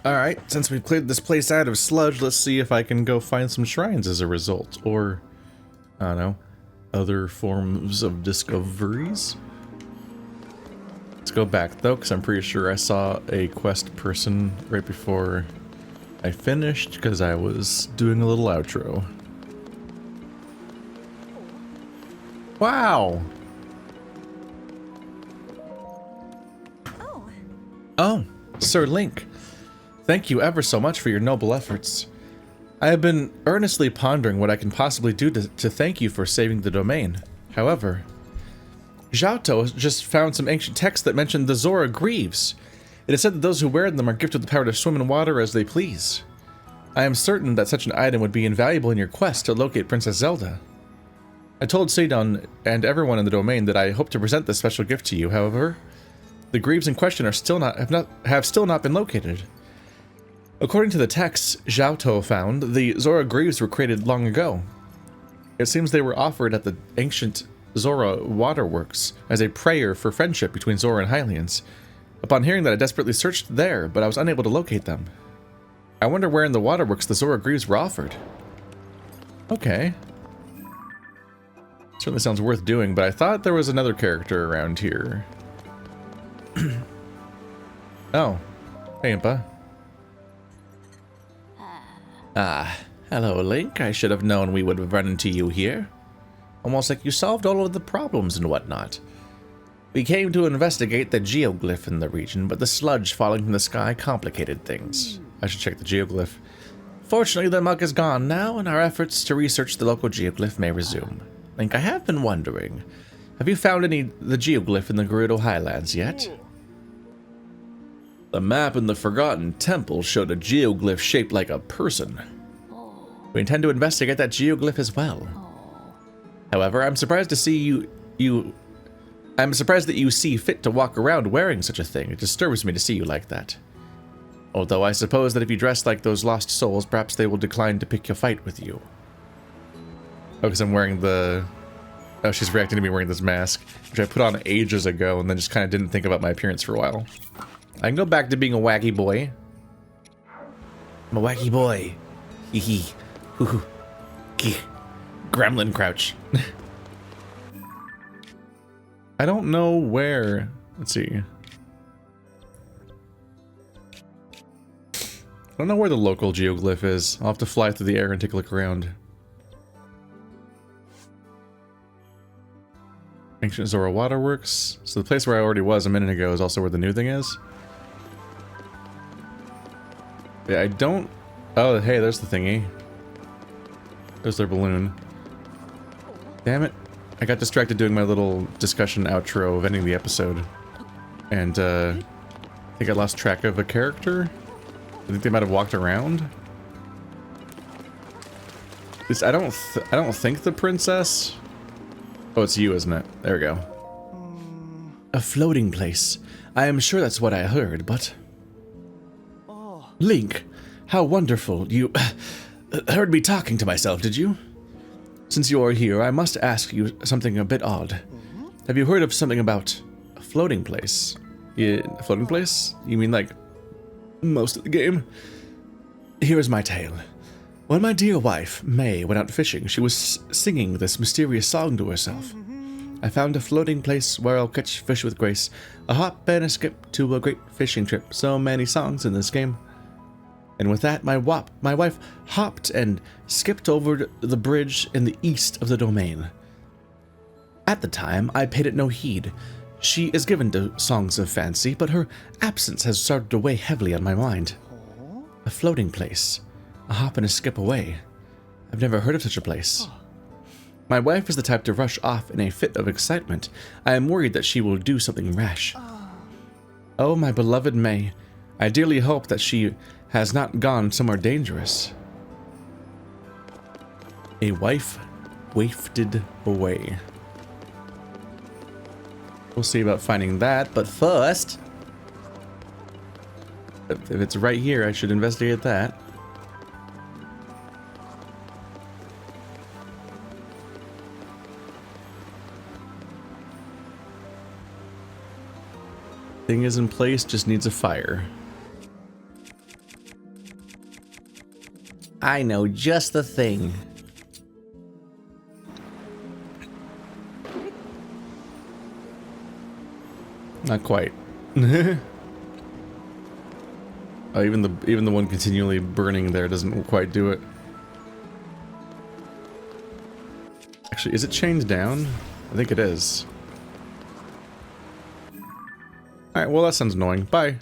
Alright, since we've cleared this place out of sludge, let's see if I can go find some shrines as a result. Or, I don't know, other forms of discoveries. Let's go back though, because I'm pretty sure I saw a quest person right before I finished, because I was doing a little outro. Wow! Oh, Sir Link. Thank you ever so much for your noble efforts. I have been earnestly pondering what I can possibly do to thank you for saving the domain. However, Zhao just found some ancient texts that mention the Zora Greaves. It is said that those who wear them are gifted the power to swim in water as they please. I am certain that such an item would be invaluable in your quest to locate Princess Zelda. I told Sidon and everyone in the domain that I hope to present this special gift to you. However, the Greaves in question are have still not been located. According to the texts Zhao found, the Zora Greaves were created long ago. It seems they were offered at the ancient Zora waterworks as a prayer for friendship between Zora and Hylians. Upon hearing that, I desperately searched there, but I was unable to locate them. I wonder where in the waterworks the Zora Greaves were offered. Okay. Certainly sounds worth doing, but I thought there was another character around here. Oh. Hey, Impa. Ah, hello, Link. I should have known we would have run into you here. Almost like you solved all of the problems and whatnot. We came to investigate the geoglyph in the region, but the sludge falling from the sky complicated things. I should check the geoglyph. Fortunately, the muck is gone now, and our efforts to research the local geoglyph may resume. Link, I have been wondering, have you found the geoglyph in the Gerudo Highlands yet? The map in the Forgotten Temple showed a geoglyph shaped like a person. We intend to investigate that geoglyph as well. However, I'm surprised to see I'm surprised that you see fit to walk around wearing such a thing. It disturbs me to see you like that. Although I suppose that if you dress like those lost souls, perhaps they will decline to pick a fight with you. Oh, because I'm wearing the... Oh, she's reacting to me wearing this mask, which I put on ages ago and then just kind of didn't think about my appearance for a while. I can go back to being a wacky boy. I'm a wacky boy. Hee hee. Hoo hoo. Gee. Gremlin crouch. I don't know where. Let's see. I don't know where the local geoglyph is. I'll have to fly through the air and take a look around. Ancient Zora Waterworks. So the place where I already was a minute ago is also where the new thing is. Yeah, I don't... Oh, hey, there's the thingy. There's their balloon. Damn it. I got distracted doing my little discussion outro of ending the episode. And, I think I lost track of a character? I think they might have walked around. I don't think the princess... Oh, it's you, isn't it? There we go. A floating place. I am sure that's what I heard, but... Link, how wonderful. You heard me talking to myself, did you? Since you are here, I must ask you something a bit odd. Have you heard of something about a floating place? Yeah, a floating place? You mean like most of the game? Here is my tale. When my dear wife, May, went out fishing, she was singing this mysterious song to herself. I found a floating place where I'll catch fish with grace, a hop and a skip to a great fishing trip. So many songs in this game. And with that, my wife hopped and skipped over the bridge in the east of the domain. At the time, I paid it no heed. She is given to songs of fancy, but her absence has started to weigh heavily on my mind. A floating place. A hop and a skip away. I've never heard of such a place. My wife is the type to rush off in a fit of excitement. I am worried that she will do something rash. Oh, my beloved May. I dearly hope that she has not gone somewhere dangerous. A wife wafted away. We'll see about finding that, but first... If it's right here, I should investigate that. Thing is in place, just needs a fire. I know just the thing. Not quite. Oh, even the one continually burning there doesn't quite do it. Actually, is it chained down? I think it is. Alright, well that sounds annoying. Bye.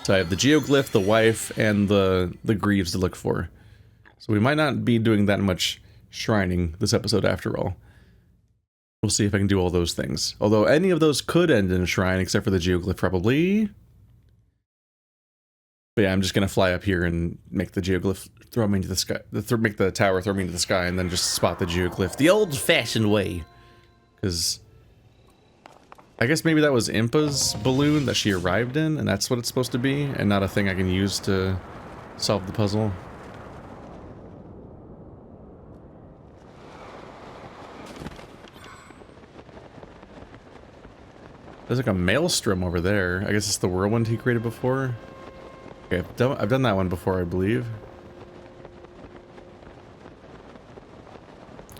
So I have the geoglyph, the wife, and the Greaves to look for. So we might not be doing that much shrining this episode after all. We'll see if I can do all those things. Although any of those could end in a shrine, except for the geoglyph probably. But yeah, I'm just gonna fly up here and make the geoglyph throw me into the sky. Make the tower throw me into the sky and then just spot the geoglyph. The old-fashioned way. Because I guess maybe that was Impa's balloon that she arrived in, and that's what it's supposed to be, and not a thing I can use to solve the puzzle. There's like a maelstrom over there. I guess it's the whirlwind he created before. Okay, I've done that one before, I believe.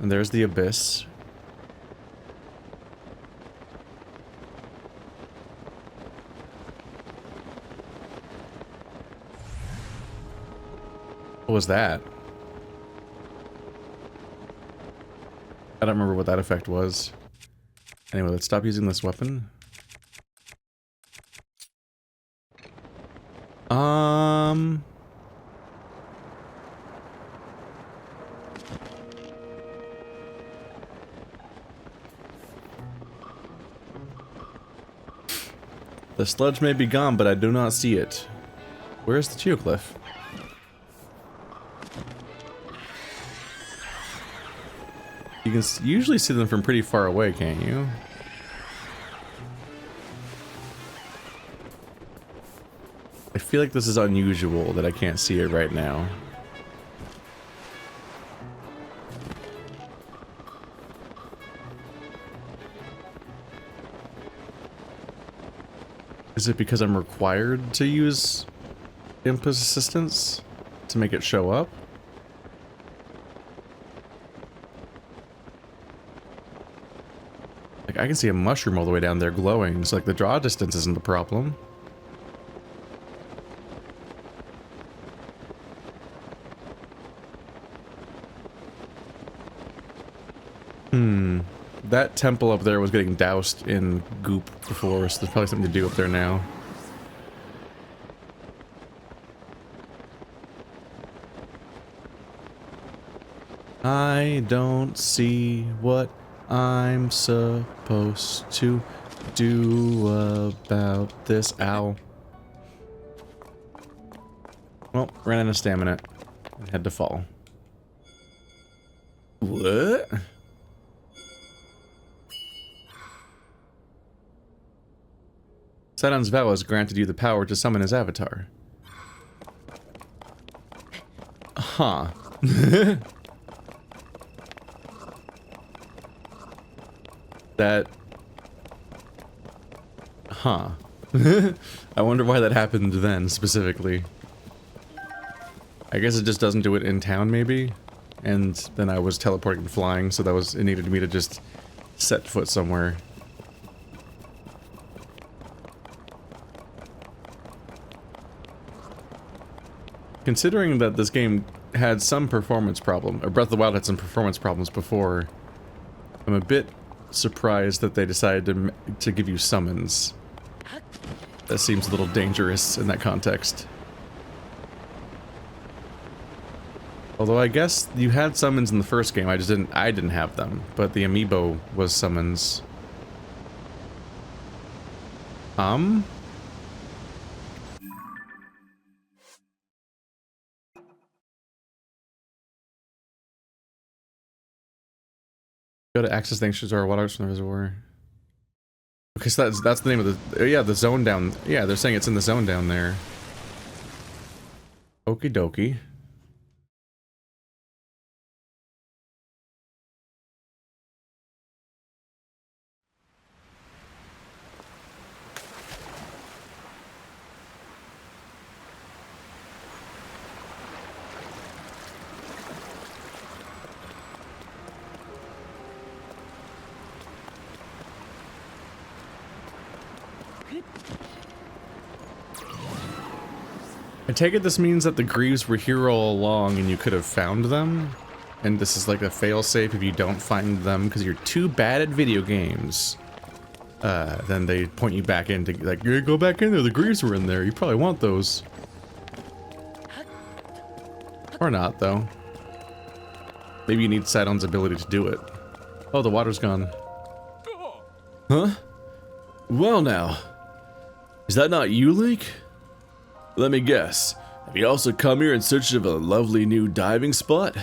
And there's the abyss. What was that? I don't remember what that effect was. Anyway, let's stop using this weapon. The sludge may be gone, but I do not see it. Where's the geoglyph? You can usually see them from pretty far away, can't you? I feel like this is unusual that I can't see it right now. Is it because I'm required to use Impa's assistance to make it show up? Like, I can see a mushroom all the way down there glowing, so like the draw distance isn't the problem. That temple up there was getting doused in goop before, so there's probably something to do up there now. I don't see what I'm supposed to do about this. Ow. Well, ran out of stamina. I had to fall. What? Sidon's vow has granted you the power to summon his avatar. Huh. That... Huh. I wonder why that happened then, specifically. I guess it just doesn't do it in town, maybe? And then I was teleporting and flying, so it needed me to just set foot somewhere. Considering that this game had some performance problem, or Breath of the Wild had some performance problems before, I'm a bit surprised that they decided to give you summons. That seems a little dangerous in that context. Although I guess you had summons in the first game, I didn't have them, but the amiibo was summons. Go to access the ancient Zora waterworks from the reservoir. Okay, so that's the name of the the zone down. Yeah, they're saying it's in the zone down there. Okie dokie. I take it this means that the Greaves were here all along and you could have found them? And this is like a failsafe if you don't find them because you're too bad at video games. Then they point you back into, like, yeah, go back in there, the Greaves were in there, you probably want those. Or not, though. Maybe you need Sidon's ability to do it. Oh, the water's gone. Huh? Well now. Is that not you, Link? Let me guess. Have you also come here in search of a lovely new diving spot?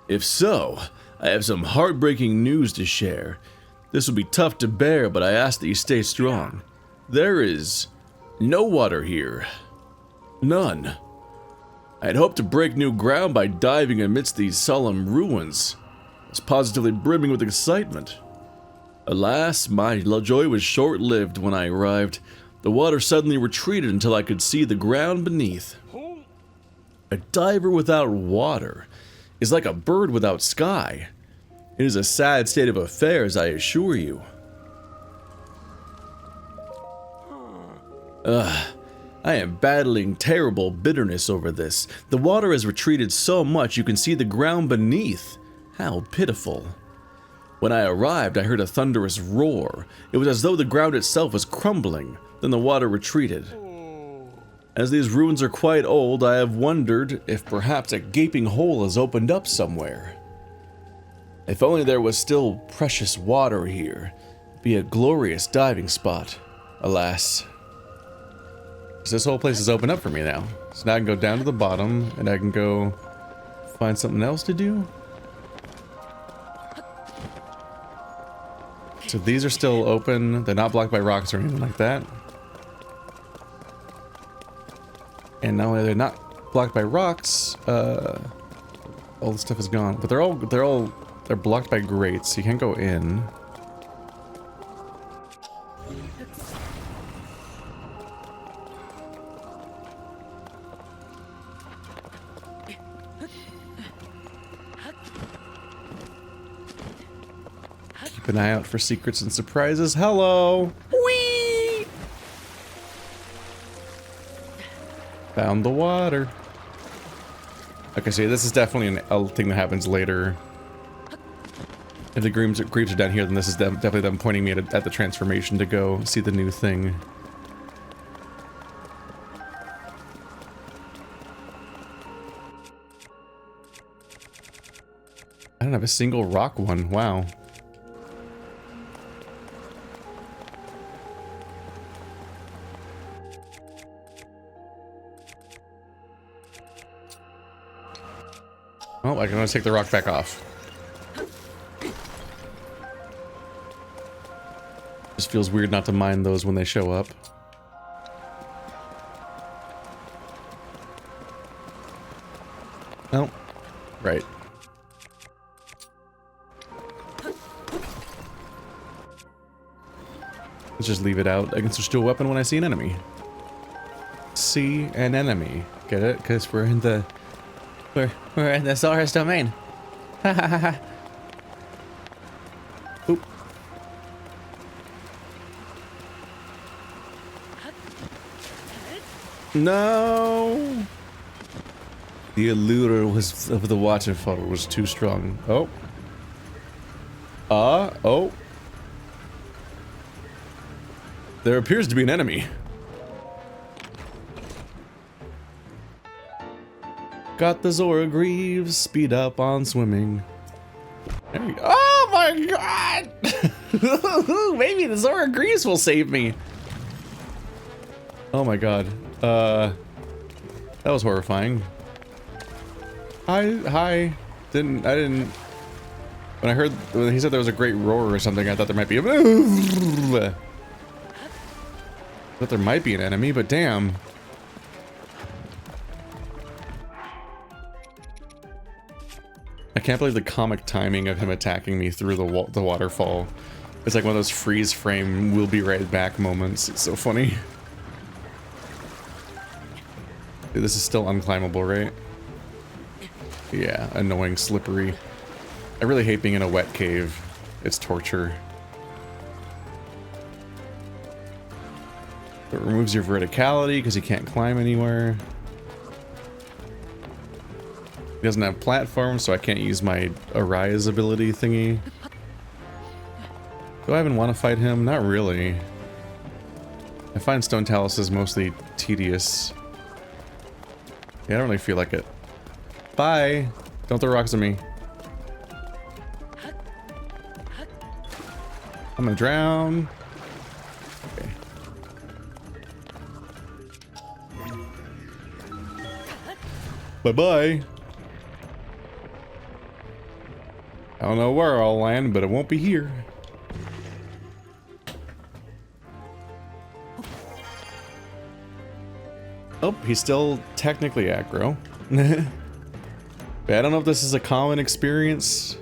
If so, I have some heartbreaking news to share. This will be tough to bear, but I ask that you stay strong. There is no water here. None. I had hoped to break new ground by diving amidst these solemn ruins. I was positively brimming with excitement. Alas, my joy was short-lived when I arrived. The water suddenly retreated until I could see the ground beneath. A diver without water is like a bird without sky. It is a sad state of affairs, I assure you. I am battling terrible bitterness over this. The water has retreated so much you can see the ground beneath. How pitiful. When I arrived, I heard a thunderous roar. It was as though the ground itself was crumbling. Then the water retreated. As these ruins are quite old, I have wondered if perhaps a gaping hole has opened up somewhere. If only there was still precious water here, it'd be a glorious diving spot. Alas. So this whole place is open up for me now. So now I can go down to the bottom and I can go find something else to do. So these are still open. They're not blocked by rocks or anything like that. And not only they're not blocked by rocks, all the stuff is gone. But they're blocked by grates, so you can't go in. Keep an eye out for secrets and surprises. Hello! Whee! Found the water. Okay, so this is definitely a thing that happens later. If the Greaves are down here, then this is definitely them pointing me at the transformation to go see the new thing. I don't have a single rock one. Wow. Oh, I can always take the rock back off. Just feels weird not to mine those when they show up. Oh, right. Let's just leave it out. I can switch to a weapon when I see an enemy. See an enemy. Get it? Because we're in the... We're in the Zora's domain. Ha ha ha ha. Oop. No. The allure of the waterfall was too strong. Oh. Oh. There appears to be an enemy. Got the Zora Greaves, speed up on swimming. There you go. Oh my god! Maybe the Zora Greaves will save me. Oh my god. That was horrifying. Hi. When he said there was a great roar or something, I thought there might be a... I thought there might be an enemy, but damn. I can't believe the comic timing of him attacking me through the waterfall. It's like one of those freeze frame, we'll be right back moments. It's so funny. Dude, this is still unclimbable, right? Yeah, annoying, slippery. I really hate being in a wet cave. It's torture. It removes your verticality because you can't climb anywhere. He doesn't have platforms, so I can't use my Arise ability thingy. Do I even want to fight him? Not really. I find Stone Talus is mostly tedious. Yeah, I don't really feel like it. Bye! Don't throw rocks at me. I'm gonna drown. Okay. Bye-bye. I don't know where I'll land, but it won't be here. Oh, he's still technically aggro. But I don't know if this is a common experience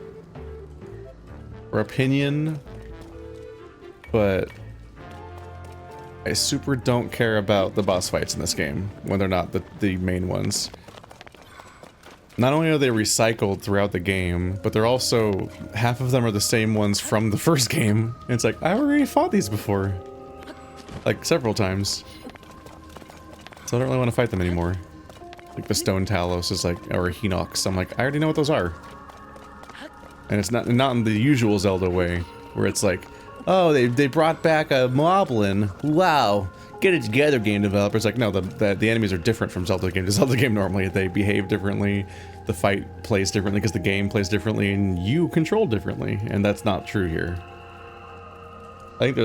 or opinion, but I super don't care about the boss fights in this game when they're not the main ones. Not only are they recycled throughout the game, but they're also, half of them are the same ones from the first game. And it's like, I already fought these before. Like, several times. So I don't really want to fight them anymore. Like the Stone Talus is like, or Hinox. I'm like, I already know what those are. And it's not in the usual Zelda way, where it's like, oh, they brought back a malevolent. Wow, get it together, game developers. Like, no, the enemies are different from Zelda game to Zelda game normally. They behave differently, the fight plays differently because the game plays differently, and you control differently. And that's not true here. I think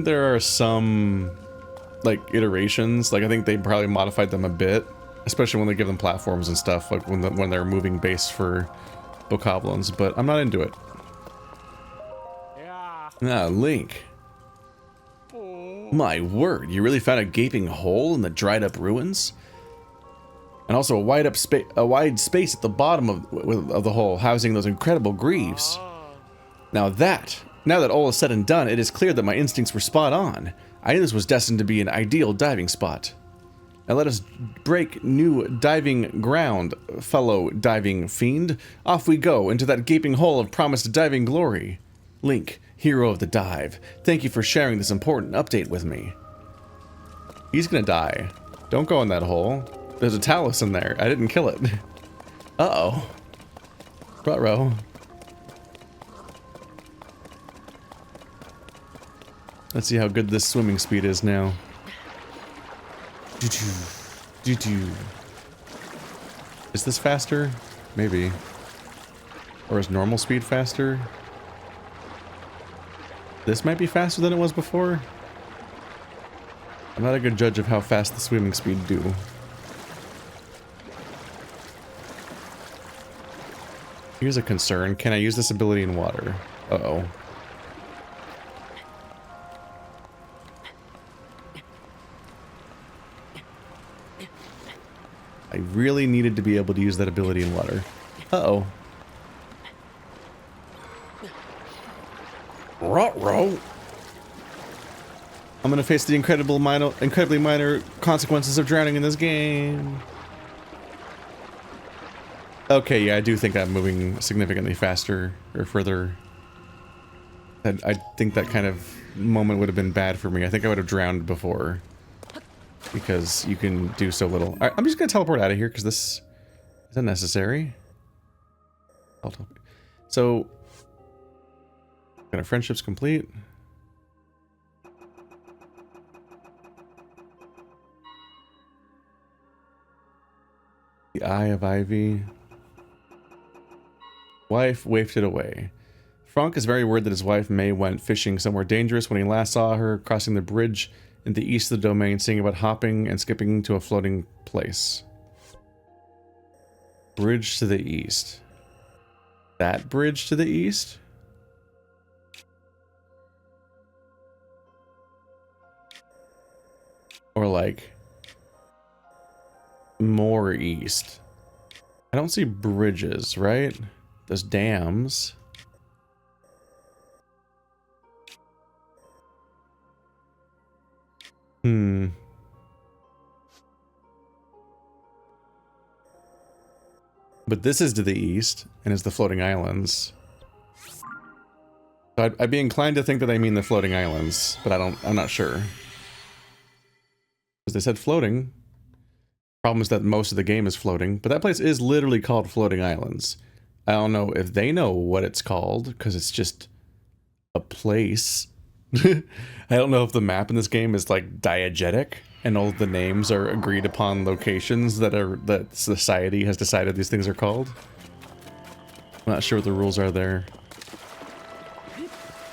there are some like iterations. Like I think they probably modified them a bit, especially when they give them platforms and stuff, like when they're moving base for bokoblins, but I'm not into it. Ah, Link. My word, you really found a gaping hole in the dried up ruins? And also a wide space at the bottom of the hole, housing those incredible Greaves. Now that all is said and done, it is clear that my instincts were spot on. I knew this was destined to be an ideal diving spot. Now let us break new diving ground, fellow diving fiend. Off we go into that gaping hole of promised diving glory. Link, hero of the dive, thank you for sharing this important update with me. He's gonna die. Don't go in that hole. There's a Talus in there. I didn't kill it. Uh-oh. Ruh-roh. Let's see how good this swimming speed is now. Is this faster? Maybe. Or is normal speed faster? This might be faster than it was before. I'm not a good judge of how fast the swimming speed do. Here's a concern. Can I use this ability in water? Uh-oh. I really needed to be able to use that ability in water. Uh-oh. Ruh-roh. I'm gonna face the incredibly minor consequences of drowning in this game. Okay, yeah, I do think I'm moving significantly faster or further. I think that kind of moment would have been bad for me. I think I would have drowned before. Because you can do so little. Alright, I'm just gonna teleport out of here because this is unnecessary. So, got our friendships complete. The Eye of Ivy. Wife wafted away. Frank is very worried that his wife May went fishing somewhere dangerous when he last saw her crossing the bridge in the east of the domain, singing about hopping and skipping to a floating place. Bridge to the east. That bridge to the east? Or like more east. I don't see bridges, right? There's dams. But this is to the east, and is the floating islands. So I'd be inclined to think that they mean the floating islands, but I'm not sure. Because they said floating. Problem is that most of the game is floating, but that place is literally called Floating Islands. I don't know if they know what it's called, because it's just a place. I don't know if the map in this game is like diegetic, and all of the names are agreed upon locations that society has decided these things are called. I'm not sure what the rules are there.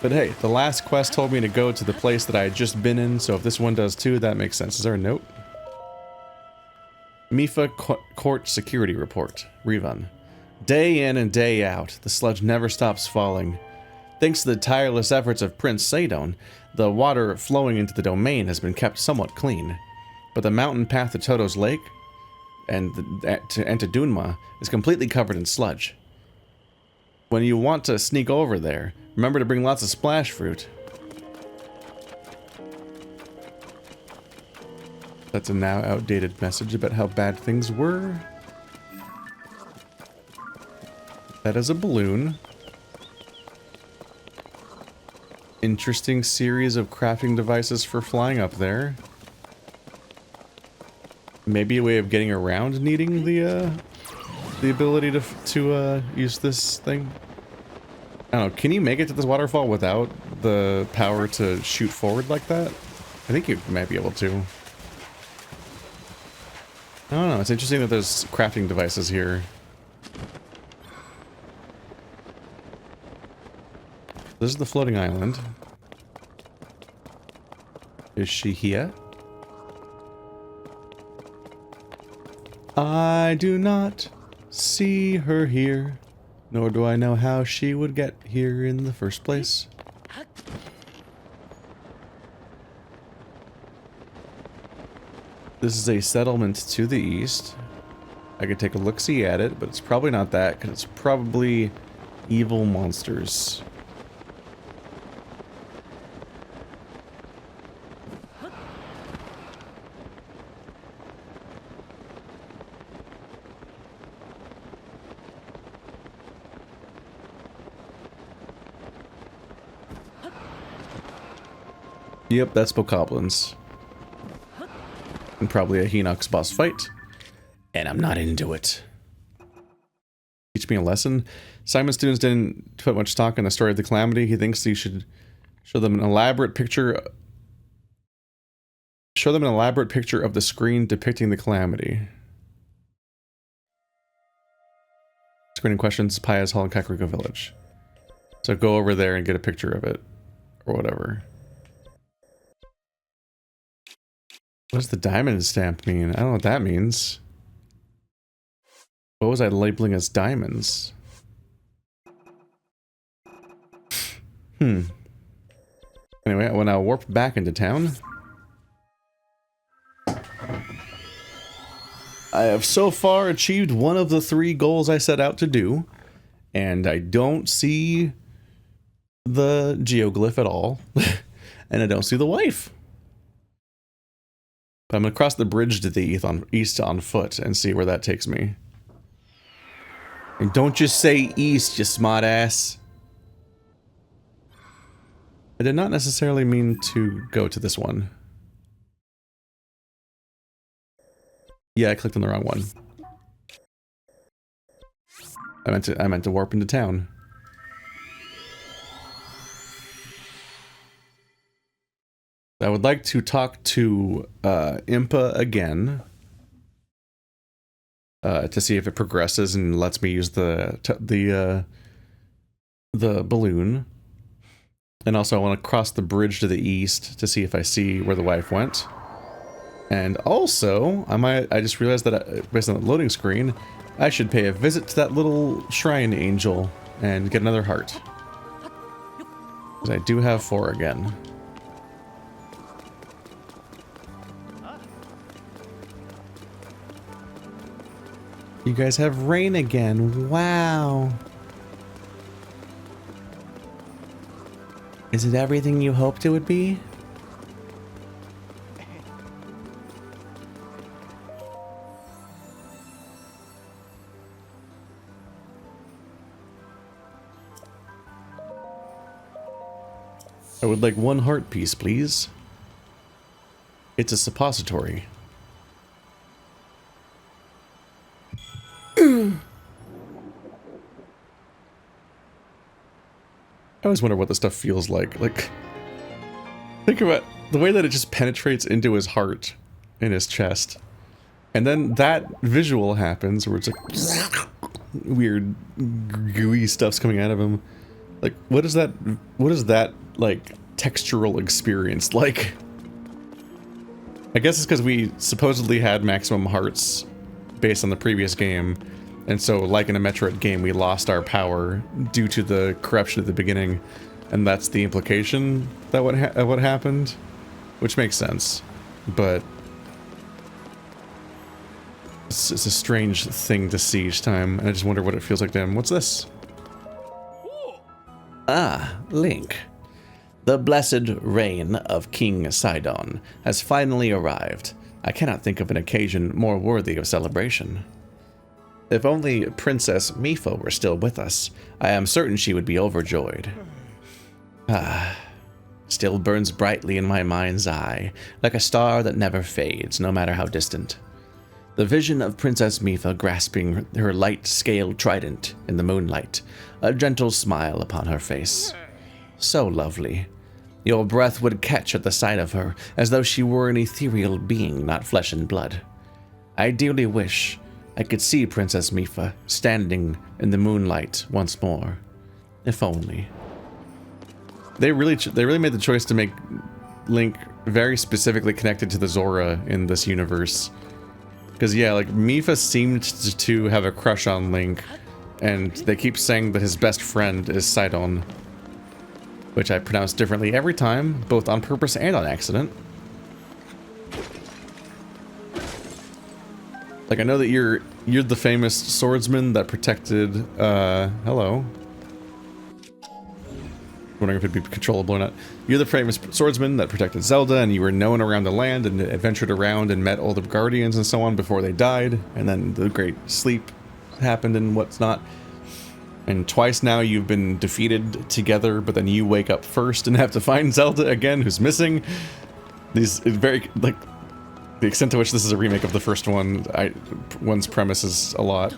But hey, the last quest told me to go to the place that I had just been in, so if this one does too, that makes sense. Is there a note? Mifa Court Security Report. Rerun. Day in and day out, the sludge never stops falling. Thanks to the tireless efforts of Prince Sadon, the water flowing into the domain has been kept somewhat clean. But the mountain path to Toto's Lake and to Dunma is completely covered in sludge. When you want to sneak over there, remember to bring lots of splash fruit. That's a now outdated message about how bad things were. That is a balloon. Interesting series of crafting devices for flying up there. Maybe a way of getting around needing the ability to use this thing. I don't know, can you make it to this waterfall without the power to shoot forward like that? I think you might be able to. I don't know, it's interesting that there's crafting devices here. This is the floating island. Is she here? I do not see her here, nor do I know how she would get here in the first place. This is a settlement to the east. I could take a look-see at it, but it's probably not that, because it's probably evil monsters. Yep, that's bokoblins. And probably a Hinox boss fight. And I'm not into it. Teach me a lesson. Simon's students didn't put much stock in the story of the calamity. He thinks you should show them an elaborate picture. Show them an elaborate picture of the screen depicting the calamity. Screening questions, Paya's Hall in Kakariko Village. So go over there and get a picture of it. Or whatever. What does the diamond stamp mean? I don't know what that means. What was I labeling as diamonds? Anyway, I will now warp back into town. I have so far achieved one of the 3 goals I set out to do. And I don't see the geoglyph at all. And I don't see the wife. But I'm going to cross the bridge to the east on foot and see where that takes me. And don't just say east, you smart ass. I did not necessarily mean to go to this one. Yeah, I clicked on the wrong one. I meant to warp into town. I would like to talk to Impa again to see if it progresses and lets me use the balloon. And also I want to cross the bridge to the east to see if I see where the wife went. And also, I just realized that based on the loading screen, I should pay a visit to that little shrine angel and get another heart. Because I do have 4 again. You guys have rain again. Wow. Is it everything you hoped it would be? I would like 1 heart piece, please. It's a suppository. I always wonder what this stuff feels like. Like, think about the way that it just penetrates into his heart in his chest. And then that visual happens where it's like weird gooey stuff's coming out of him. Like, what is that like textural experience like? I guess it's because we supposedly had maximum hearts based on the previous game, and so like in a Metroid game we lost our power due to the corruption at the beginning, and that's the implication that what happened, which makes sense, but it's a strange thing to see each time, and I just wonder what it feels like to him. What's this? Ah, Link. The blessed reign of King Sidon has finally arrived. I cannot think of an occasion more worthy of celebration. If only Princess Mipha were still with us, I am certain she would be overjoyed. Ah, still burns brightly in my mind's eye, like a star that never fades, no matter how distant. The vision of Princess Mipha grasping her light-scaled trident in the moonlight, a gentle smile upon her face. So lovely. Your breath would catch at the sight of her, as though she were an ethereal being, not flesh and blood. I dearly wish I could see Princess Mipha standing in the moonlight once more. If only. They really made the choice to make Link very specifically connected to the Zora in this universe. Because yeah, like Mipha seemed to have a crush on Link, and they keep saying that his best friend is Sidon, which I pronounce differently every time, both on purpose and on accident. Like, I know that you're the famous swordsman that protected, hello. Wondering if it'd be controllable or not. You're the famous swordsman that protected Zelda, and you were known around the land and adventured around and met all the guardians and so on before they died, and then the great sleep happened and what's not. And twice now you've been defeated together, but then you wake up first and have to find Zelda again, who's missing. These very, like, the extent to which this is a remake of the first one, one's premise is a lot.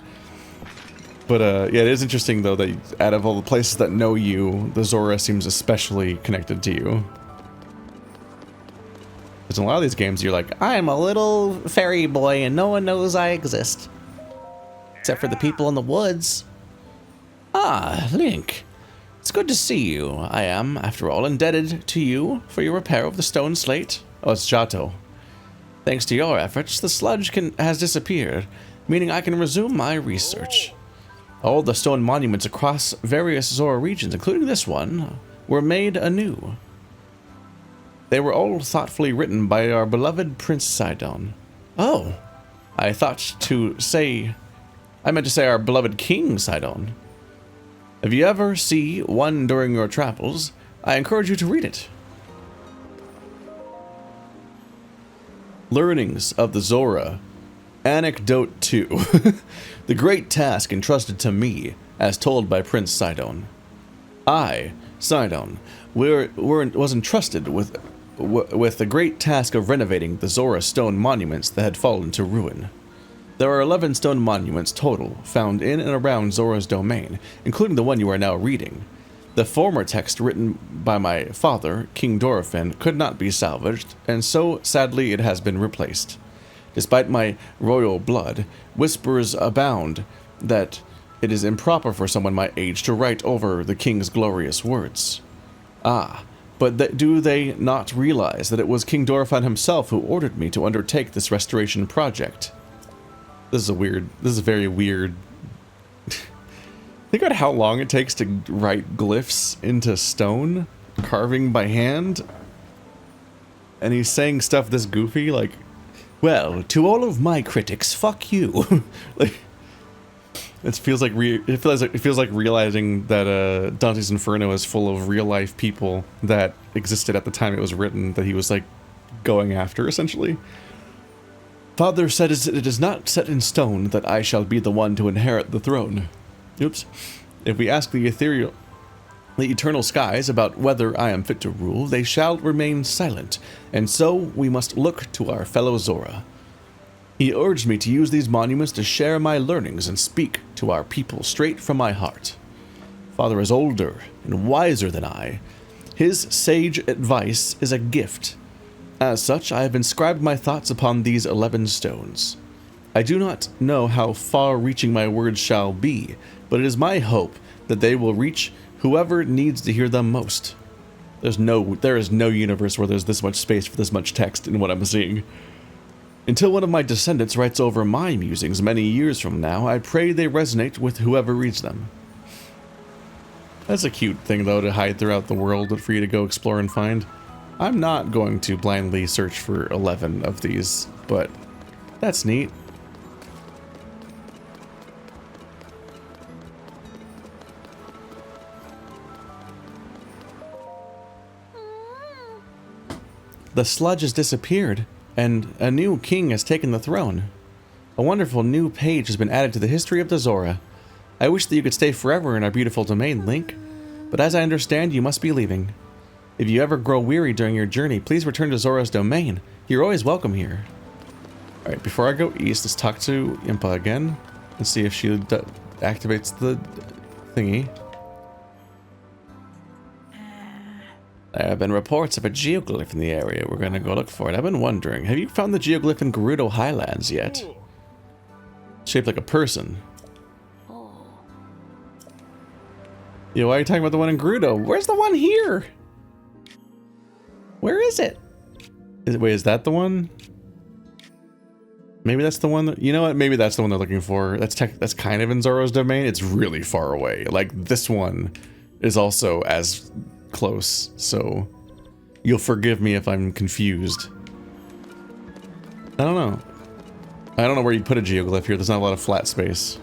But yeah, it is interesting though that out of all the places that know you, the Zora seems especially connected to you. Because in a lot of these games, you're like, I'm a little fairy boy and no one knows I exist. Except for the people in the woods. Ah, Link. It's good to see you. I am, after all, indebted to you for your repair of the stone slate. Oh, it's Jato. Thanks to your efforts, the sludge has disappeared, meaning I can resume my research. All the stone monuments across various Zora regions, including this one, were made anew. They were all thoughtfully written by our beloved Prince Sidon. Oh, I meant to say our beloved King Sidon. If you ever see one during your travels, I encourage you to read it. Learnings of the Zora. Anecdote 2. The great task entrusted to me, as told by Prince Sidon. I, Sidon, was entrusted with the great task of renovating the Zora stone monuments that had fallen to ruin. There are 11 stone monuments total, found in and around Zora's domain, including the one you are now reading. The former text written by my father, King Dorephan, could not be salvaged, and so, sadly, it has been replaced. Despite my royal blood, whispers abound that it is improper for someone my age to write over the king's glorious words. Ah, but do they not realize that it was King Dorephan himself who ordered me to undertake this restoration project? This is very weird. Think about how long it takes to write glyphs into stone, carving by hand. And he's saying stuff this goofy, like, well, to all of my critics, fuck you. Like, it feels like realizing that Dante's Inferno is full of real life people that existed at the time it was written, that he was like going after, essentially. Father said it is not set in stone that I shall be the one to inherit the throne. Oops. If we ask the ethereal the eternal skies about whether I am fit to rule, they shall remain silent, and so we must look to our fellow Zora. He urged me to use these monuments to share my learnings and speak to our people straight from my heart. Father is older and wiser than I. His sage advice is a gift. As such, I have inscribed my thoughts upon these 11 stones. I do not know how far-reaching my words shall be, but it is my hope that they will reach whoever needs to hear them most. There is no universe where there's this much space for this much text in what I'm seeing. Until one of my descendants writes over my musings many years from now, I pray they resonate with whoever reads them. That's a cute thing, though, to hide throughout the world for you to go explore and find. I'm not going to blindly search for 11 of these, but that's neat. The sludge has disappeared, and a new king has taken the throne. A wonderful new page has been added to the history of the Zora. I wish that you could stay forever in our beautiful domain, Link, but as I understand, you must be leaving. If you ever grow weary during your journey, please return to Zora's domain. You're always welcome here. Alright, before I go east, let's talk to Impa again and see if she activates the thingy. There have been reports of a geoglyph in the area. We're gonna go look for it. I've been wondering, have you found the geoglyph in Gerudo Highlands yet? Shaped like a person. Yo, why are you talking about the one in Gerudo? Where's the one here? Where is it? Wait, is that the one? Maybe that's the one that, you know what? Maybe that's the one they're looking for. That's kind of in Zora's domain. It's really far away. Like, this one is also as close, so you'll forgive me if I'm confused. I don't know. I don't know where you put a geoglyph here. There's not a lot of flat space.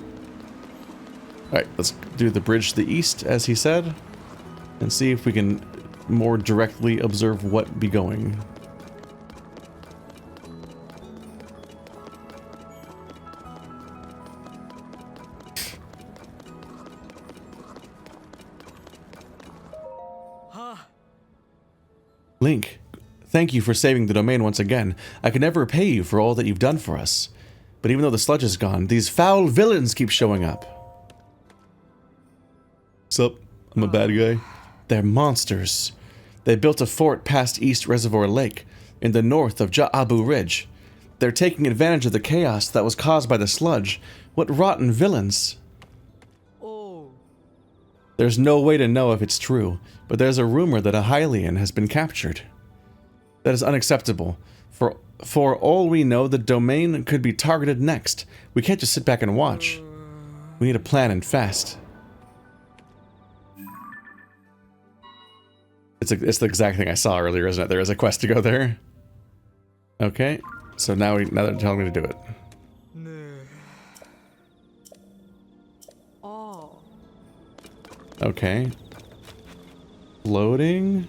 Alright, let's do the bridge to the east, as he said, and see if we can more directly observe what be going. Link, thank you for saving the domain once again. I can never repay you for all that you've done for us. But even though the sludge is gone, these foul villains keep showing up. Sup? I'm a bad guy. They're monsters. They built a fort past East Reservoir Lake, in the north of Ja'abu Ridge. They're taking advantage of the chaos that was caused by the sludge. What rotten villains. There's no way to know if it's true, but there's a rumor that a Hylian has been captured. That is unacceptable. For all we know, the domain could be targeted next. We can't just sit back and watch. We need a plan and fast. It's the exact thing I saw earlier, isn't it? There is a quest to go there. Okay, so now they're telling me to do it. Okay. Loading.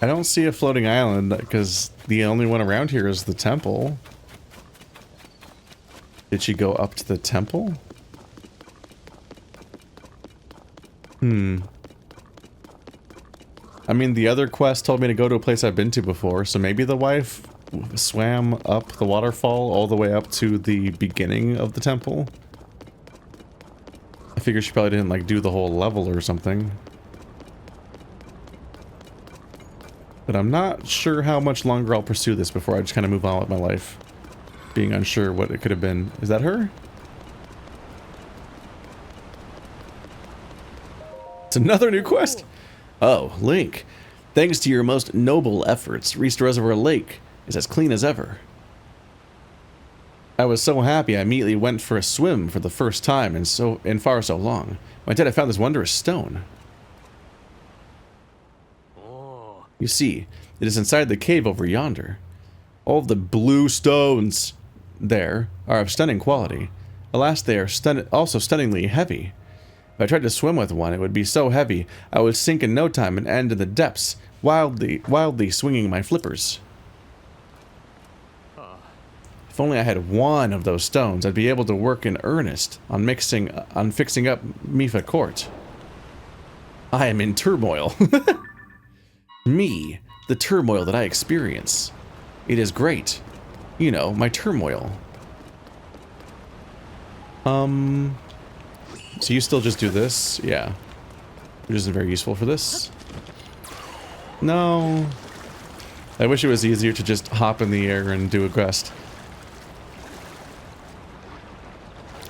I don't see a floating island because the only one around here is the temple. Did she go up to the temple? I mean, the other quest told me to go to a place I've been to before, so maybe the wife swam up the waterfall all the way up to the beginning of the temple. I figure she probably didn't, like, do the whole level or something. But I'm not sure how much longer I'll pursue this before I just kind of move on with my life. Being unsure what it could have been. Is that her? It's another new quest! Oh, Link. Thanks to your most noble efforts, East Reservoir Lake is as clean as ever. I was so happy I immediately went for a swim for the first time in so long. When I did, I found this wondrous stone. You see, it is inside the cave over yonder. All of the blue stones there are of stunning quality. Alas, they are also stunningly heavy. If I tried to swim with one, it would be so heavy, I would sink in no time and end in the depths, wildly swinging my flippers. If only I had one of those stones, I'd be able to work in earnest on fixing up Mifa Court. I am in turmoil. Me, the turmoil that I experience. It is great. You know, my turmoil. So you still just do this? Yeah. Which isn't very useful for this. No. I wish it was easier to just hop in the air and do a quest.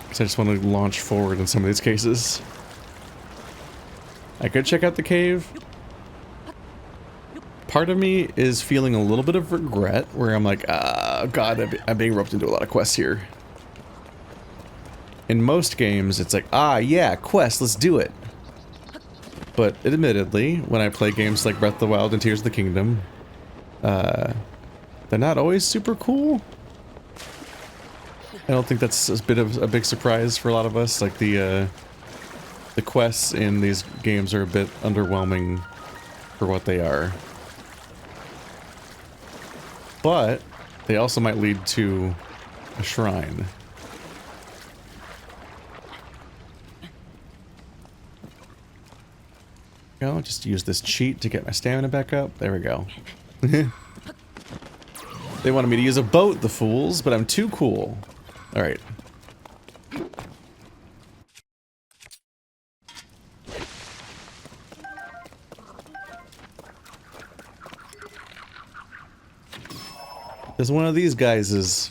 Because I just want to launch forward in some of these cases. I could check out the cave. Part of me is feeling a little bit of regret, where I'm like, God, I'm being roped into a lot of quests here. In most games, it's like, yeah, quest, let's do it. But admittedly, when I play games like Breath of the Wild and Tears of the Kingdom, they're not always super cool. I don't think that's a big surprise for a lot of us. Like the quests in these games are a bit underwhelming for what they are. But they also might lead to a shrine. I'll just use this cheat to get my stamina back up. There we go. They wanted me to use a boat, the fools, but I'm too cool. Alright. There's one of these guys is...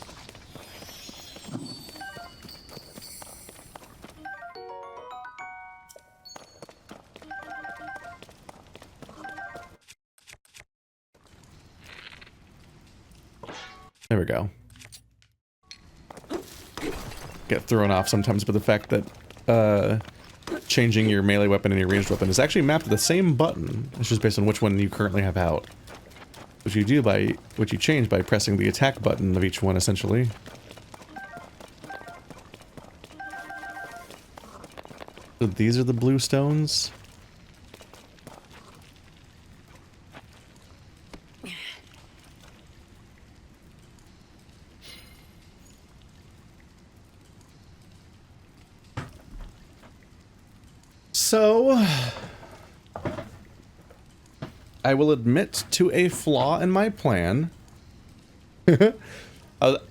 There we go. Get thrown off sometimes by the fact that changing your melee weapon and your ranged weapon is actually mapped to the same button. It's just based on which one you currently have out. Which you change by pressing the attack button of each one, essentially. So these are the blue stones? So, I will admit to a flaw in my plan. I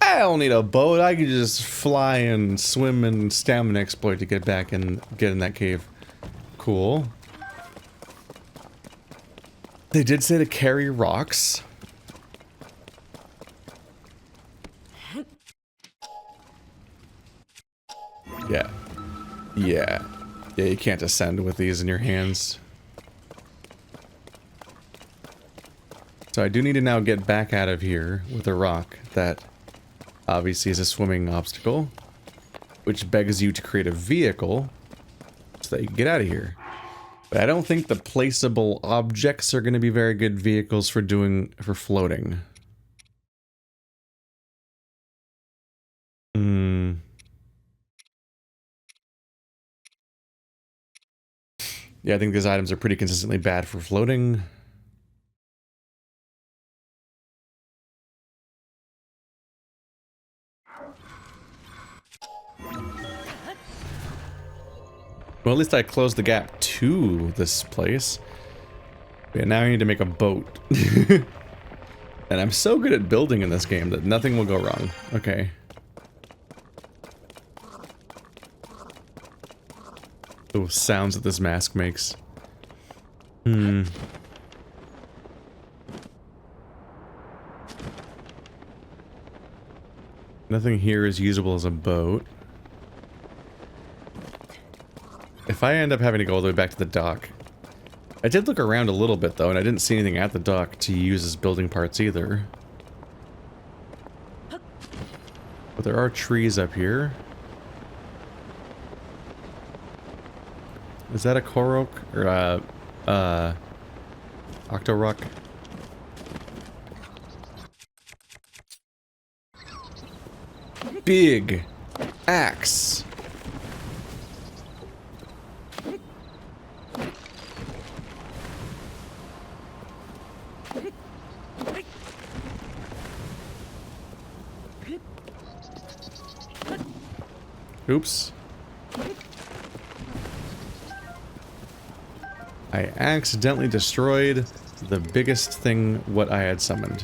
don't need a boat, I can just fly and swim and stamina exploit to get back and get in that cave. Cool. They did say to carry rocks. Yeah. Yeah. Yeah, you can't ascend with these in your hands. So I do need to now get back out of here with a rock that obviously is a swimming obstacle, which begs you to create a vehicle so that you can get out of here. But I don't think the placeable objects are going to be very good vehicles for floating. Yeah, I think these items are pretty consistently bad for floating. Well, at least I closed the gap to this place. Yeah, now I need to make a boat. And I'm so good at building in this game that nothing will go wrong. Okay. Those sounds that this mask makes. Nothing here is usable as a boat. If I end up having to go all the way back to the dock... I did look around a little bit though, and I didn't see anything at the dock to use as building parts either. But there are trees up here. Is that a Korok? Or Octorok? Big axe. Oops. I accidentally destroyed the biggest thing what I had summoned.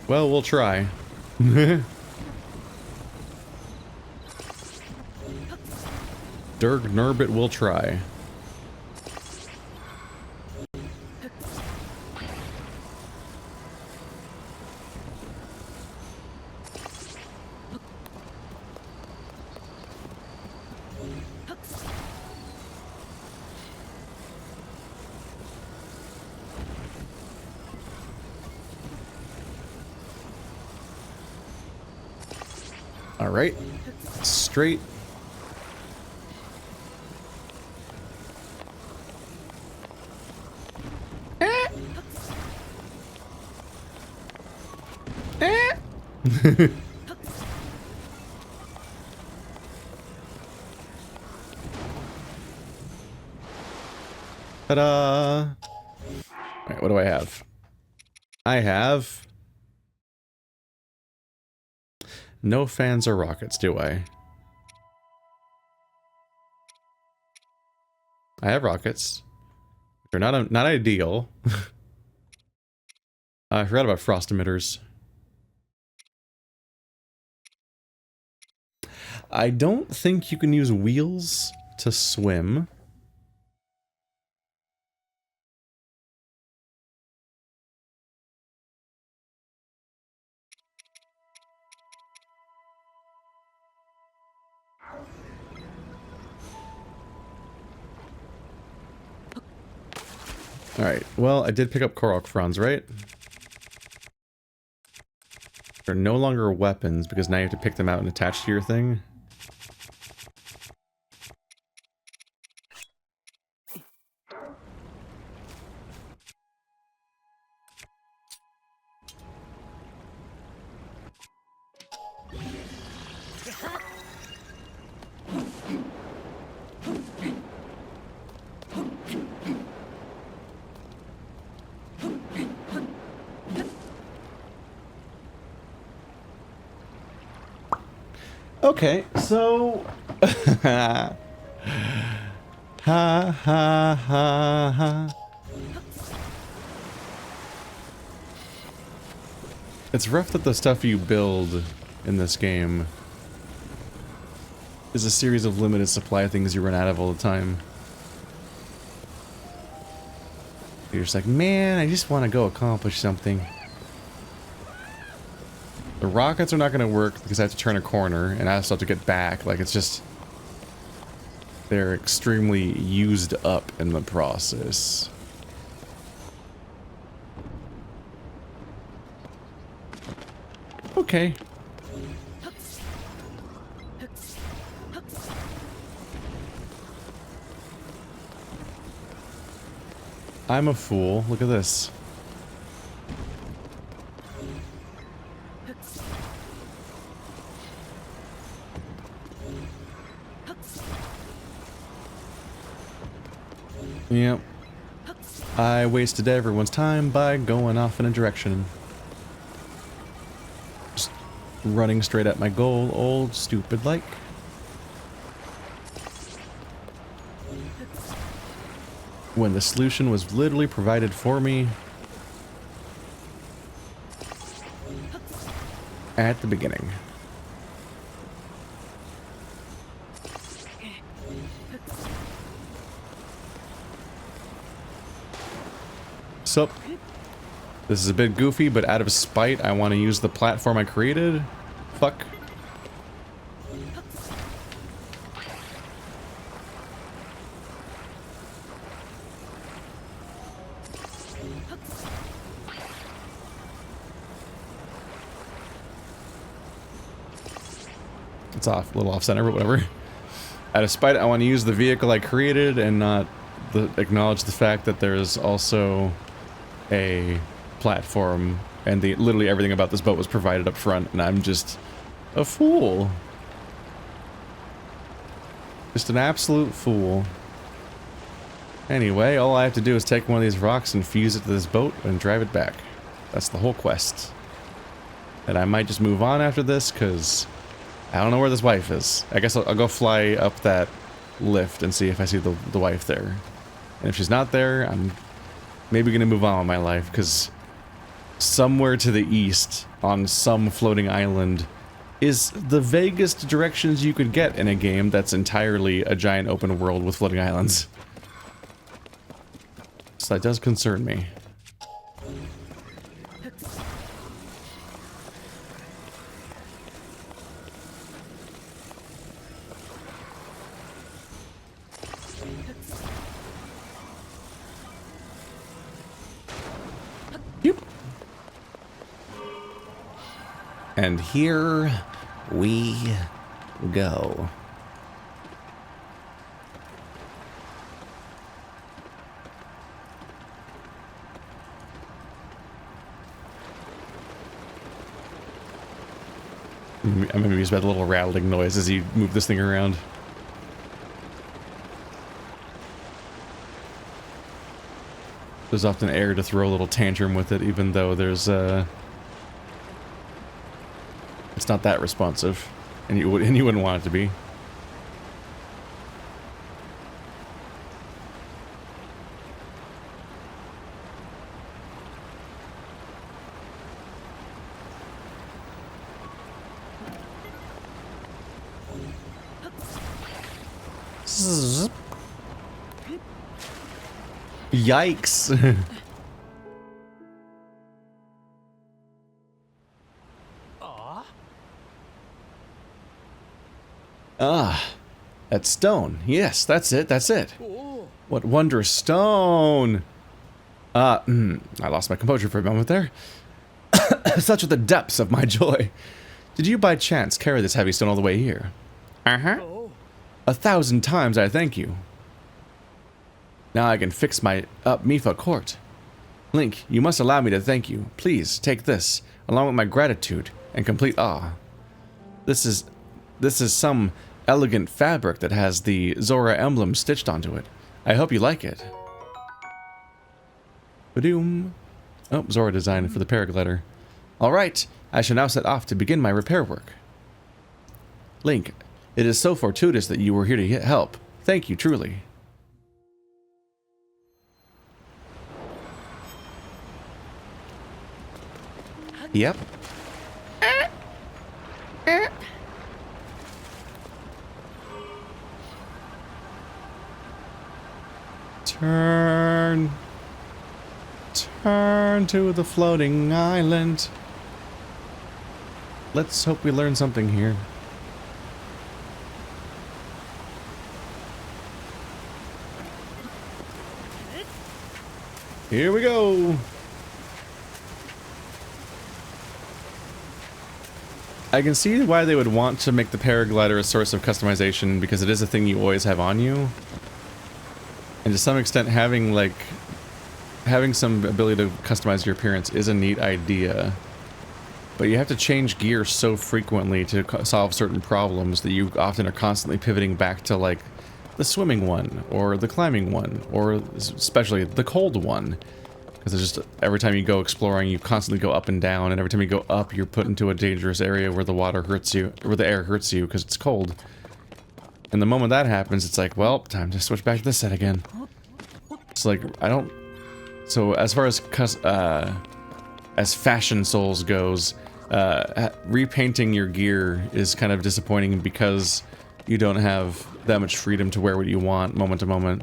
Well, we'll try. Derg Nurbit will try. All right, straight. Ta-da! Alright, what do I have? I have... no fans or rockets, do I? I have rockets. They're not ideal. I forgot about frost emitters. I don't think you can use wheels to swim. Alright, well, I did pick up Korok fronds, right? They're no longer weapons, because now you have to pick them out and attach to your thing. Okay, so... ha ha ha ha. It's rough that the stuff you build in this game is a series of limited supply things you run out of all the time. You're just like, man, I just want to go accomplish something. The rockets are not going to work because I have to turn a corner and I still have to get back. Like, it's just... they're extremely used up in the process. Okay. I'm a fool. Look at this. Yep. I wasted everyone's time by going off in a direction. Just running straight at my goal, old stupid like. When the solution was literally provided for me at the beginning. So, this is a bit goofy, but out of spite, I want to use the platform I created. Fuck. It's off, a little off center, but whatever. Out of spite, I want to use the vehicle I created and not acknowledge the fact that there is also a platform, and literally everything about this boat was provided up front, and I'm just a fool. Just an absolute fool. Anyway, all I have to do is take one of these rocks and fuse it to this boat and drive it back. That's the whole quest. And I might just move on after this, because I don't know where this wife is. I guess I'll go fly up that lift and see if I see the wife there. And if she's not there, I'm maybe going to move on with my life, because somewhere to the east, on some floating island, is the vaguest directions you could get in a game that's entirely a giant open world with floating islands. So that does concern me. Yep. And here we go. I'm amused by the little rattling noise as you move this thing around. There's often air to throw a little tantrum with it, even though there's it's not that responsive, and you wouldn't want it to be. Yikes. Ah, that stone. Yes, that's it, that's it. What wondrous stone. I lost my composure for a moment there. Such are the depths of my joy. Did you by chance carry this heavy stone all the way here? Uh-huh. 1,000 times I thank you. Now I can fix my Mifa court. Link, you must allow me to thank you. Please, take this, along with my gratitude and complete awe. This is some elegant fabric that has the Zora emblem stitched onto it. I hope you like it. Ba-doom. Oh, Zora designed for the paraglider. Alright, I shall now set off to begin my repair work. Link, it is so fortuitous that you were here to help. Thank you, truly. Yep. Turn to the floating island. Let's hope we learn something here. Here we go. I can see why they would want to make the paraglider a source of customization, because it is a thing you always have on you. And to some extent, having some ability to customize your appearance is a neat idea. But you have to change gear so frequently to solve certain problems that you often are constantly pivoting back to, like, the swimming one, or the climbing one, or especially the cold one. Because it's just, every time you go exploring, you constantly go up and down, and every time you go up, you're put into a dangerous area where the water hurts you, or where the air hurts you, because it's cold. And the moment that happens, it's like, well, time to switch back to this set again. It's like, so as far as Fashion Souls goes, repainting your gear is kind of disappointing because you don't have that much freedom to wear what you want moment to moment.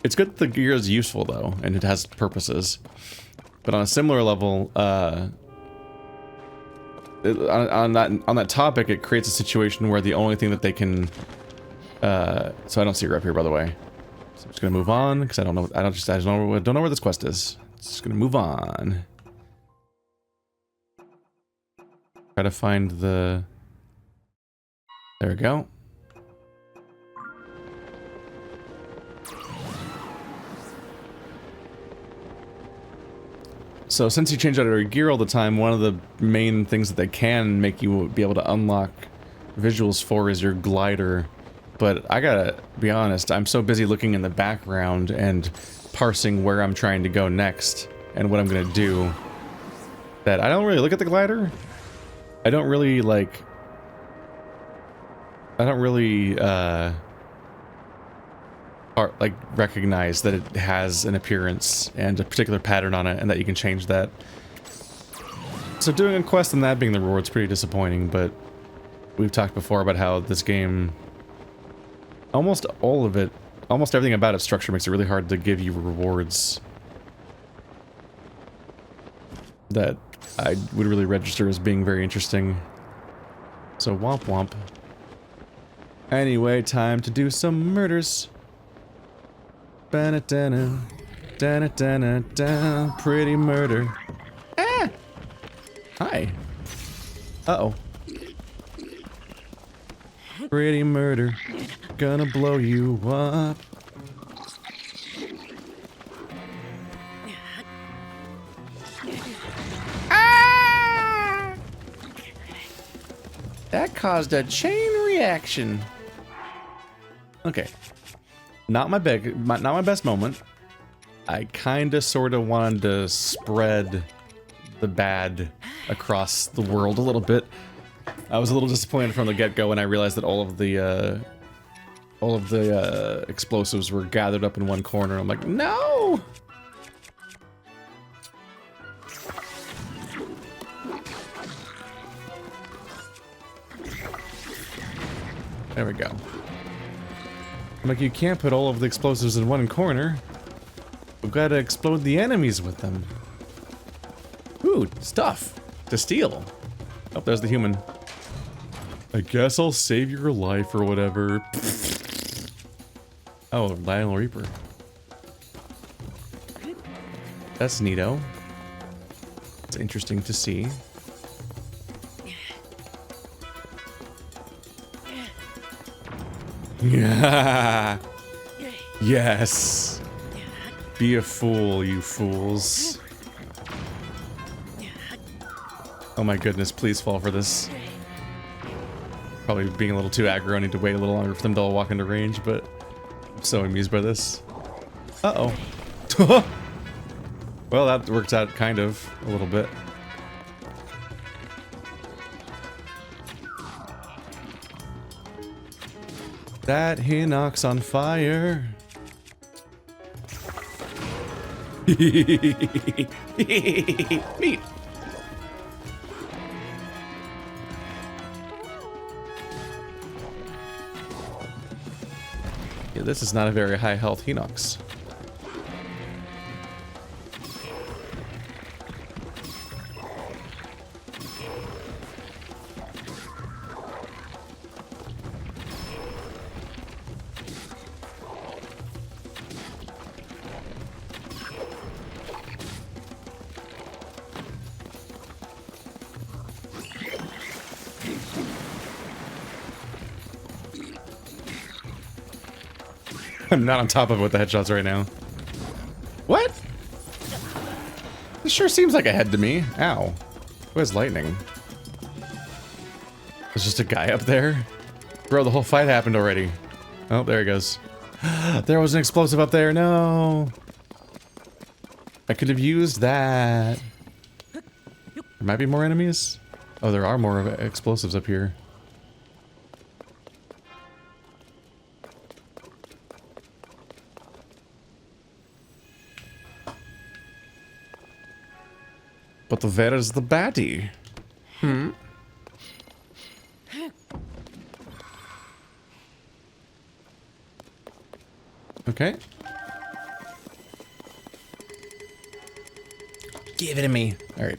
It's good that the gear is useful though, and it has purposes. But on a similar level, on that topic, it creates a situation where the only thing that they can, so I don't see her up here, by the way. So I'm just gonna move on because I don't know where this quest is. Just gonna move on. Try to find the. There we go. So since you change out your gear all the time, one of the main things that they can make you be able to unlock visuals for is your glider. But I gotta be honest, I'm so busy looking in the background and parsing where I'm trying to go next and what I'm gonna do that I don't really look at the glider. I don't really recognize that it has an appearance and a particular pattern on it and that you can change that. So doing a quest and that being the reward's pretty disappointing, but we've talked before about how this game, almost everything about its structure makes it really hard to give you rewards that I would really register as being very interesting. So womp womp. Anyway, time to do some murders. Ba-na-da-na, da-na-da-na-da, pretty murder. Ah! Hi. Uh-oh. Pretty murder. Gonna blow you up. Ah! That caused a chain reaction. Okay. Not my best moment. I kinda sorta wanted to spread the bad across the world a little bit. I was a little disappointed from the get-go when I realized that all of the explosives were gathered up in one corner. I'm like, no! There we go. I'm like, you can't put all of the explosives in one corner. We've got to explode the enemies with them. Ooh, stuff to steal. Oh, there's the human. I guess I'll save your life or whatever. Oh, Lionel Reaper. That's neato. It's interesting to see. Yeah. Yes. Be a fool, you fools. Oh my goodness, please fall for this. Probably being a little too aggro, I need to wait a little longer for them to all walk into range, but I'm so amused by this. Uh-oh. Well, that worked out kind of, a little bit. That Hinox on fire. Neat. Yeah, this is not a very high health Hinox. I'm not on top of it with the headshots right now. What? This sure seems like a head to me. Ow. Who has lightning? There's just a guy up there? Bro, the whole fight happened already. Oh, there he goes. There was an explosive up there. No. I could have used that. There might be more enemies. Oh, there are more explosives up here. But where is the baddie? Hmm? Okay. Give it to me. Alright.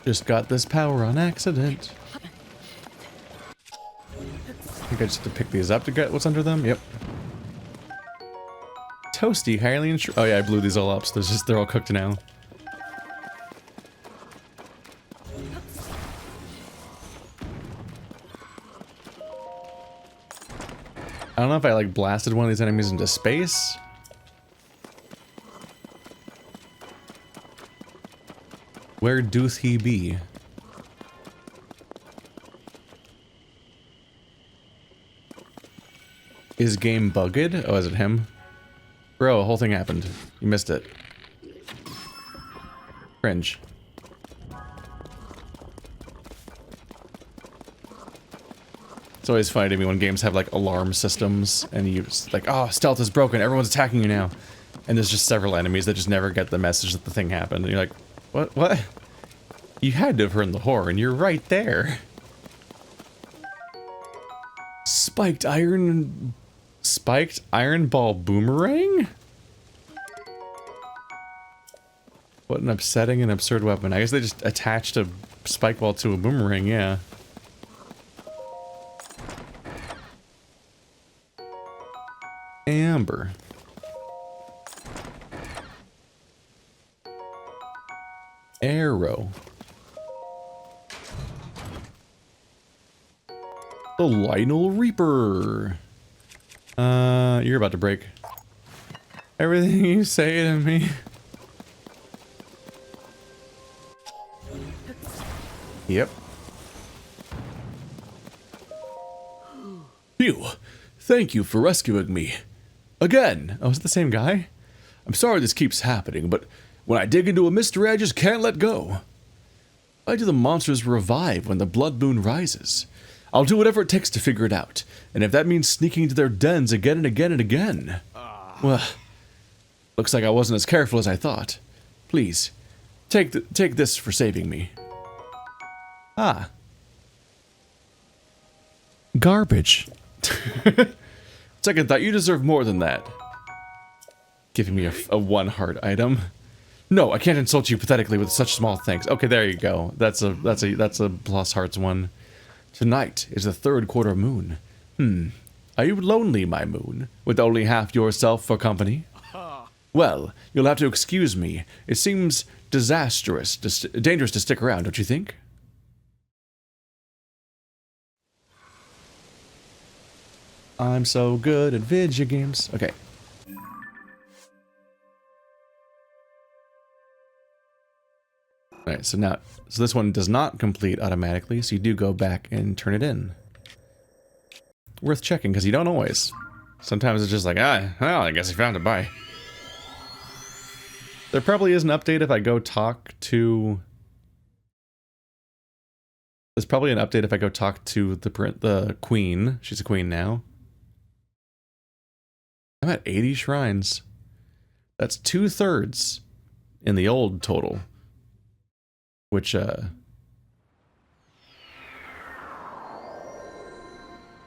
Just got this power on accident. I think I just have to pick these up to get what's under them. Yep. Toasty, Hylian. Oh yeah, I blew these all up, so they're all cooked now. don't know if I like blasted one of these enemies into space. Where doth he be? Is game bugged? Oh, is it him? Bro, the whole thing happened. You missed it. Cringe. It's always funny to me when games have like alarm systems and you like, oh, stealth is broken, everyone's attacking you now. And there's just several enemies that just never get the message that the thing happened. And you're like, what? You had to have heard the horn, you're right there. Spiked iron ball boomerang? What an upsetting and absurd weapon. I guess they just attached a spike ball to a boomerang, yeah. Amber. Arrow. The Lionel Reaper. You're about to break. Everything you say to me. Yep. Phew. Thank you for rescuing me. Again. Oh, is it the same guy? I'm sorry this keeps happening, but when I dig into a mystery, I just can't let go. Why do the monsters revive when the blood moon rises? I'll do whatever it takes to figure it out, and if that means sneaking into their dens again and again and again. Well, looks like I wasn't as careful as I thought. Please, take this for saving me. Ah. Garbage. Second thought, you deserve more than that. Giving me a one heart item. No, I can't insult you pathetically with such small thanks. Okay, there you go. That's a plus hearts one. Tonight is the third quarter moon. Are you lonely, my moon, with only half yourself for company? Well, you'll have to excuse me. It seems dangerous to stick around, don't you think? I'm so good at video games. Okay. Alright, so this one does not complete automatically, so you do go back and turn it in. Worth checking, because you don't always. Sometimes it's just like, well, I guess I found it, bye. There probably is an update if I go talk to... There's probably an update if I go talk to the queen. She's a queen now. I'm at 80 shrines. That's 2/3 in the old total. Which,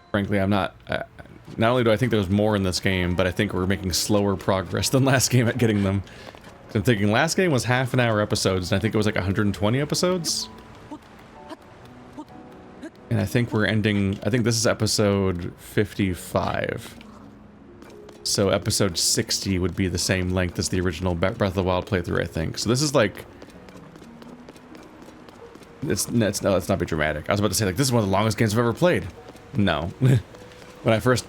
frankly, I'm not... not only do I think there's more in this game, but I think we're making slower progress than last game at getting them. I'm thinking last game was half-an-hour episodes, and I think it was like 120 episodes. And I think we're ending... I think this is episode 55. So episode 60 would be the same length as the original Breath of the Wild playthrough, I think. So this is like... let's not be dramatic. I was about to say, like, this is one of the longest games I've ever played. No. When I first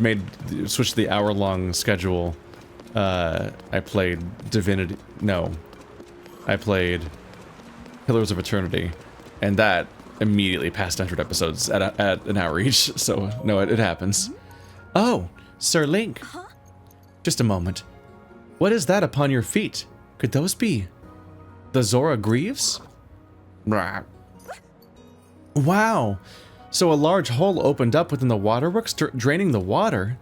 switched to the hour-long schedule, I played Divinity... No. I played Pillars of Eternity, and that immediately passed 100 episodes at an hour each, so no, it happens. Oh, Sir Link. Huh? Just a moment. What is that upon your feet? Could those be the Zora Greaves? Wow. So a large hole opened up within the waterworks, draining the water,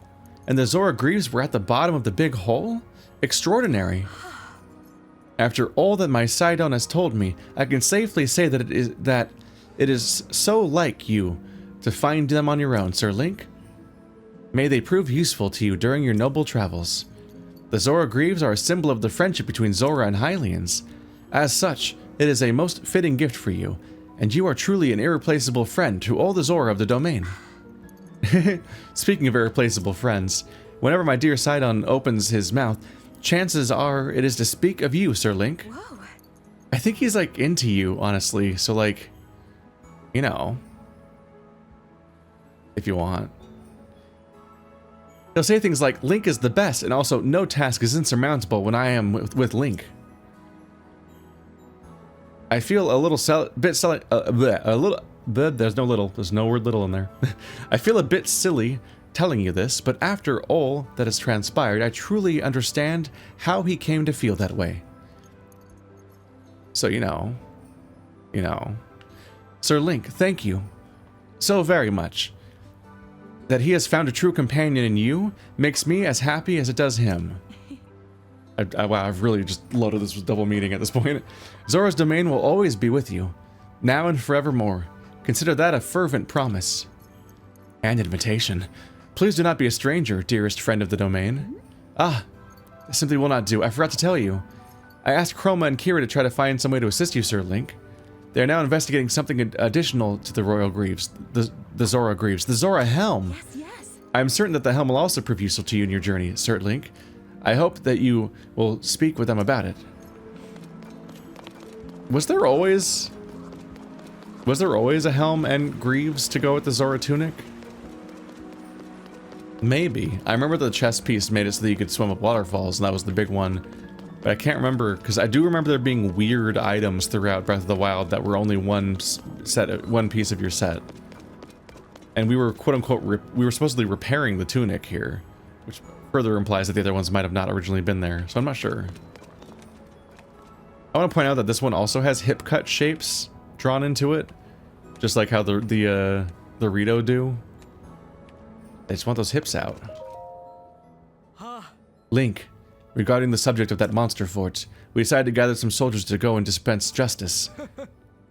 and the Zora Greaves were at the bottom of the big hole? Extraordinary. After all that my Sidon has told me, I can safely say that it is so like you to find them on your own, Sir Link. May they prove useful to you during your noble travels. The Zora Greaves are a symbol of the friendship between Zora and Hylians. As such, it is a most fitting gift for you, and you are truly an irreplaceable friend to all the Zora of the domain. Speaking of irreplaceable friends, whenever my dear Sidon opens his mouth, chances are it is to speak of you, Sir Link. Whoa. I think he's, like, into you, honestly, so, like, you know, if you want. He'll say things like, Link is the best, and also, no task is insurmountable when I am with Link. I feel a little there's no word little in there. I feel a bit silly telling you this, but after all that has transpired, I truly understand how he came to feel that way. So, you know, Sir Link, thank you so very much. That he has found a true companion in you makes me as happy as it does him. Wow, I've really just loaded this with double meaning at this point. Zora's domain will always be with you, now and forevermore. Consider that a fervent promise. And invitation. Please do not be a stranger, dearest friend of the domain. Ah, I simply will not do. I forgot to tell you. I asked Chroma and Kira to try to find some way to assist you, Sir Link. They are now investigating something additional to the Royal Greaves, the Zora Greaves, the Zora Helm. Yes. I am certain that the helm will also prove useful to you in your journey, Sir Link. I hope that you will speak with them about it. Was there always a helm and greaves to go with the Zora tunic? Maybe. I remember the chest piece made it so that you could swim up waterfalls, and that was the big one. But I can't remember, because I do remember there being weird items throughout Breath of the Wild that were only one piece of your set. And we were, quote-unquote, we were supposedly repairing the tunic here, which further implies that the other ones might have not originally been there, so I'm not sure. I want to point out that this one also has hip cut shapes drawn into it, just like how the Rito do. I just want those hips out. Link, regarding the subject of that monster fort, we decided to gather some soldiers to go and dispense justice.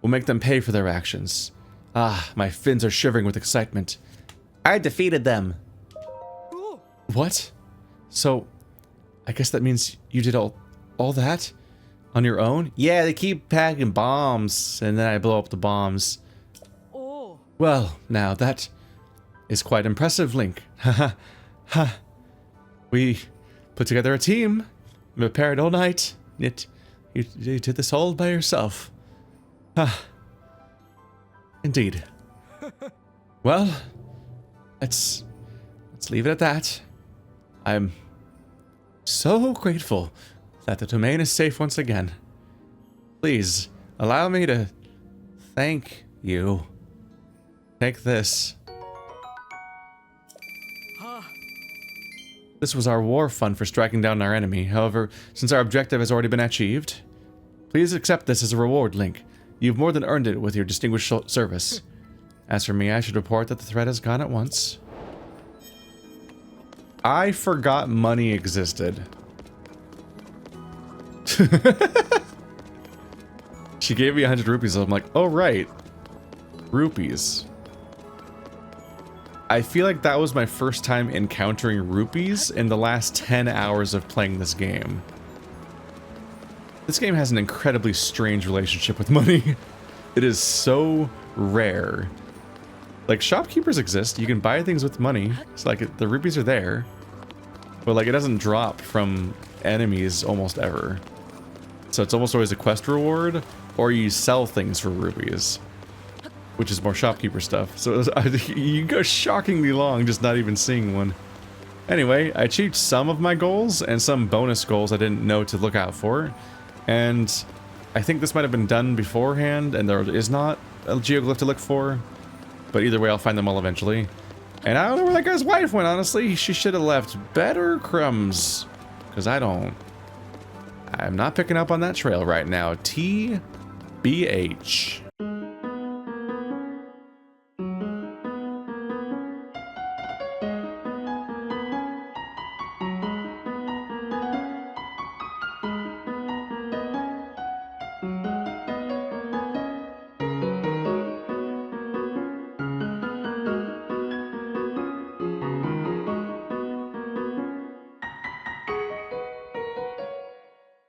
We'll make them pay for their actions. Ah, my fins are shivering with excitement. I defeated them. What? So, I guess that means you did all that? On your own? Yeah, they keep packing bombs, and then I blow up the bombs. Oh. Well, now that is quite impressive, Link. Haha. Ha. We put together a team, prepared all night, yet you did this all by yourself. Ah. Indeed. Well, let's leave it at that. I'm so grateful that the domain is safe once again. Please, allow me to thank you. Take this. This was our war fund for striking down our enemy. However, since our objective has already been achieved, please accept this as a reward, Link. You've more than earned it with your distinguished service. As for me, I should report that the threat has gone at once. I forgot money existed. She gave me 100 rupees, so I'm like, oh right, rupees. I feel like that was my first time encountering rupees in the last 10 hours of playing this game. This game has an incredibly strange relationship with money. It is so rare. Like, shopkeepers exist, you can buy things with money, it's like the rupees are there, but like it doesn't drop from enemies almost ever. So it's almost always a quest reward, or you sell things for rupees, which is more shopkeeper stuff. So you go shockingly long just not even seeing one. Anyway, I achieved some of my goals and some bonus goals I didn't know to look out for. And I think this might have been done beforehand and there is not a geoglyph to look for. But either way, I'll find them all eventually. And I don't know where that guy's wife went, honestly. She should have left better crumbs. Because I'm not picking up on that trail right now. TBH.